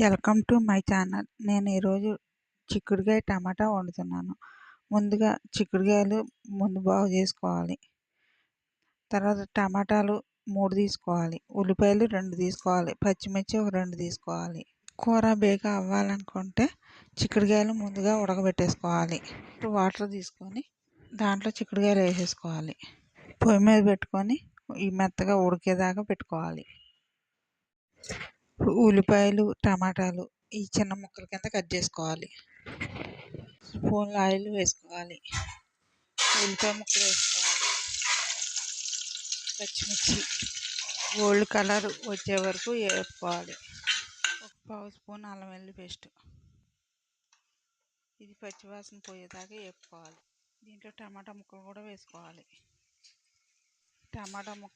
Welcome to my channel. నేను ఈరోజు చిక్కుడుకాయ టమాటా వండుతున్నాను. ముందుగా చిక్కుడుకాయలు బాగు చేసుకోవాలి. తర్వాత టమాటాలు 3 తీసుకోవాలి, ఉల్లిపాయలు 2 తీసుకోవాలి, పచ్చిమిర్చి ఒక 2 తీసుకోవాలి. కూర బేగా అవ్వాలనుకుంటే చిక్కుడుకాయలు ముందుగా ఉడకబెట్టేసుకోవాలి. వాటర్ తీసుకొని దాంట్లో చిక్కుడుకాయలు వేసేసుకోవాలి. పొయ్యి మీద పెట్టుకొని ఈ మెత్తగా ఉడికేదాకా పెట్టుకోవాలి. ఉల్లిపాయలు టమాటాలు ఈ చిన్న ముక్కల కింద కట్ చేసుకోవాలి. స్పూన్ల ఆయిల్ వేసుకోవాలి. ఉల్లిపాయ ముక్కలు వేసుకోవాలి. పచ్చిమిర్చి గోల్డ్ కలర్ వచ్చే వరకు వేపుకోవాలి. ఒక పావు స్పూన్ అల్లం వెల్లుల్లి పేస్ట్, ఇది పచ్చివాసన పోయేదాకా వేపుకోవాలి. దీంట్లో టమాటా ముక్కలు కూడా వేసుకోవాలి. టమాటా ముక్కలు